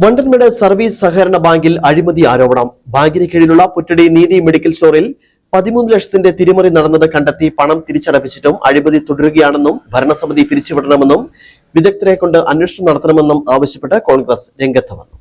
Vandanmedu service സഹകരണ ബാങ്കിൽ അഴിമതി ആരോപണം. ബാങ്കിന് കീഴിലുള്ള പുറ്റടി നീതി മെഡിക്കൽ സ്റ്റോറിൽ 13 ലക്ഷത്തിന്റെ തിരിമറി നടന്നത് കണ്ടെത്തി പണം തിരിച്ചടപ്പിച്ചിട്ടും അഴിമതി തുടരുകയാണെന്നും ഭരണസമിതി പിരിച്ചുവിടണമെന്നും വിദഗ്ധരെ കൊണ്ട് അന്വേഷണം നടത്തണമെന്നും ആവശ്യപ്പെട്ട് കോൺഗ്രസ് രംഗത്ത് വന്നു.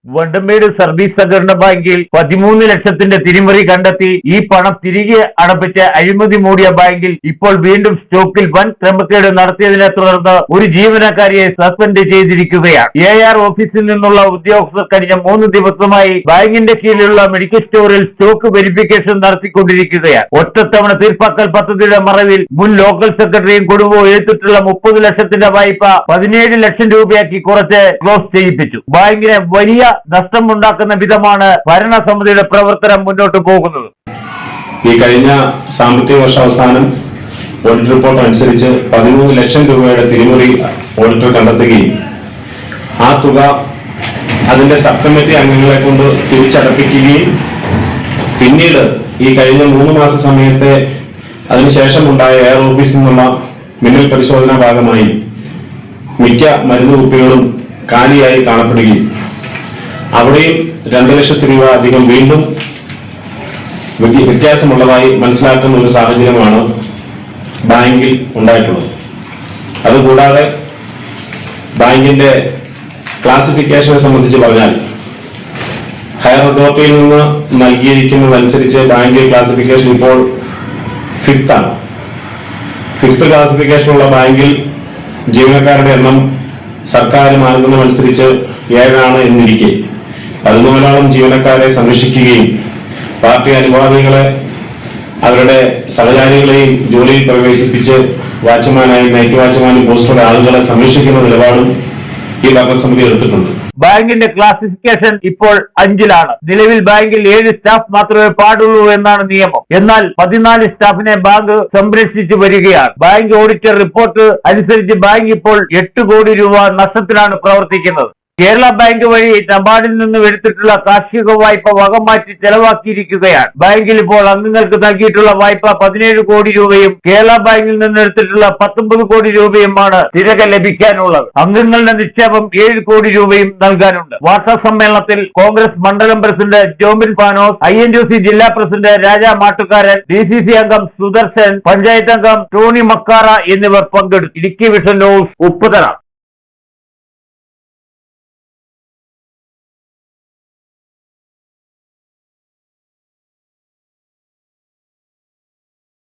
വണ്ടൻമേട് സർവീസ് സഹകരണ ബാങ്കിൽ 13 ലക്ഷത്തിന്റെ തിരിമറി കണ്ടെത്തി ഈ പണം തിരികെ അടപ്പിച്ച് അഴിമതി മൂടിയ ബാങ്കിൽ ഇപ്പോൾ വീണ്ടും സ്റ്റോക്കിൽ വൻ ക്രമക്കേട് നടത്തിയതിനെ തുടർന്ന് ഒരു ജീവനക്കാരിയെ സസ്പെൻഡ് ചെയ്തിരിക്കുകയാണ്. AR ഓഫീസിൽ നിന്നുള്ള ഉദ്യോഗസ്ഥർ കഴിഞ്ഞ 3 ദിവസമായി ബാങ്കിന്റെ കീഴിലുള്ള മെഡിക്കൽ സ്റ്റോറിൽ സ്റ്റോക്ക് വെരിഫിക്കേഷൻ നടത്തിക്കൊണ്ടിരിക്കുകയാണ്. ഒറ്റത്തവണ തീർപ്പാക്കൽ പദ്ധതിയുടെ മറവിൽ മുൻ ലോക്കൽ സെക്രട്ടറിയും കുടുംബവും എഴുത്തിട്ടുള്ള 30 ലക്ഷത്തിന്റെ വായ്പ 17 ലക്ഷം രൂപയാക്കി കുറച്ച് ക്ലോസ് ചെയ്യിപ്പിച്ചു. ബാങ്കിനെ വലിയ നഷ്ടമുണ്ടാക്കുന്ന വിധമാണ് ഭരണസമിതിയുടെ പ്രവർത്തനം മുന്നോട്ട് പോകുന്നത്. ഈ കഴിഞ്ഞ സാമ്പത്തിക വർഷാവസാനം ഓഡിറ്റ് റിപ്പോർട്ട് അനുസരിച്ച് 13 ലക്ഷം രൂപയുടെ തിരിമറി ഓഡിറ്റർ കണ്ടെത്തുകയും ആ തുക അതിന്റെ സബ് കമ്മിറ്റി അംഗങ്ങളെ കൊണ്ട് തിരിച്ചടപ്പിക്കുകയും പിന്നീട് ഈ കഴിഞ്ഞ 3 മാസ സമയത്തെ അതിനുശേഷം ഉണ്ടായ എയർ ഓഫീസിൽ നിന്നുള്ള മിന്നൽ പരിശോധനാ ഭാഗമായി മിക്ക മരുന്ന് കുപ്പികളും കാലിയായി കാണപ്പെടുകയും അവിടെയും 2 ലക്ഷത്തി രൂപ അധികം വീണ്ടും വ്യത്യാസമുള്ളതായി മനസ്സിലാക്കുന്ന ഒരു സാഹചര്യമാണ് ബാങ്കിൽ ഉണ്ടായിട്ടുള്ളത്. അതുകൂടാതെ ബാങ്കിന്റെ ക്ലാസിഫിക്കേഷനെ സംബന്ധിച്ച് പറഞ്ഞാൽ ഹയർ അതോറിറ്റിയിൽ നിന്ന് നൽകിയിരിക്കുന്നതനുസരിച്ച് ബാങ്ക് ക്ലാസിഫിക്കേഷൻ ഇപ്പോൾ 5th ആണ്. 5th ക്ലാസിഫിക്കേഷനുള്ള ബാങ്കിൽ ജീവനക്കാരുടെ എണ്ണം സർക്കാർ മാനദണ്ഡം അനുസരിച്ച് 7 ആണ് എന്നിരിക്കെ 14ഓളം ജീവനക്കാരെ സംരക്ഷിക്കുകയും പാർട്ടി അനുഭാവികളെ അവരുടെ സഹചാരികളെയും ജോലിയിൽ പ്രവേശിപ്പിച്ച് വാച്ച്മാനായി നൈറ്റ് വാച്ച്മാനും പോസ്റ്ററുടെ ആളുകളെ സംരക്ഷിക്കുന്ന നിലപാടും ഈ ഭരണസമിതി എടുത്തിട്ടുണ്ട്. ബാങ്കിന്റെ ക്ലാസിഫിക്കേഷൻ ഇപ്പോൾ 5ലാണ്. നിലവിൽ ബാങ്കിൽ 7 സ്റ്റാഫ് മാത്രമേ പാടുള്ളൂ എന്നാണ് നിയമം. എന്നാൽ 14 സ്റ്റാഫിനെ ബാങ്ക് സംരക്ഷിച്ചു വരികയാണ്. ബാങ്ക് ഓഡിറ്റർ റിപ്പോർട്ട് അനുസരിച്ച് ബാങ്ക് ഇപ്പോൾ 8 കോടി രൂപ നഷ്ടത്തിലാണ് പ്രവർത്തിക്കുന്നത്. കേരള ബാങ്ക് വഴി നബാർഡിൽ നിന്നും എടുത്തിട്ടുള്ള കാർഷിക വായ്പ വകമാറ്റി ചെലവാക്കിയിരിക്കുകയാണ്. ബാങ്കിൽ ഇപ്പോൾ അംഗങ്ങൾക്ക് നൽകിയിട്ടുള്ള വായ്പ 17 കോടി രൂപയും കേരള ബാങ്കിൽ നിന്ന് എടുത്തിട്ടുള്ള 19 കോടി രൂപയുമാണ് തിരികെ ലഭിക്കാനുള്ളത്. അംഗങ്ങളുടെ നിക്ഷേപം 7 കോടി രൂപയും നൽകാനുണ്ട്. വാർത്താ സമ്മേളനത്തിൽ കോൺഗ്രസ് മണ്ഡലം പ്രസിഡന്റ് ജോമിൻ പാനോസ്, INTUC ജില്ലാ പ്രസിഡന്റ് രാജാ മാട്ടുകാരൻ, DCC അംഗം സുദർശൻ, പഞ്ചായത്ത് അംഗം ടോണി മക്കാറ എന്നിവർ പങ്കെടുത്തു. Idukki vision news, Upputhara.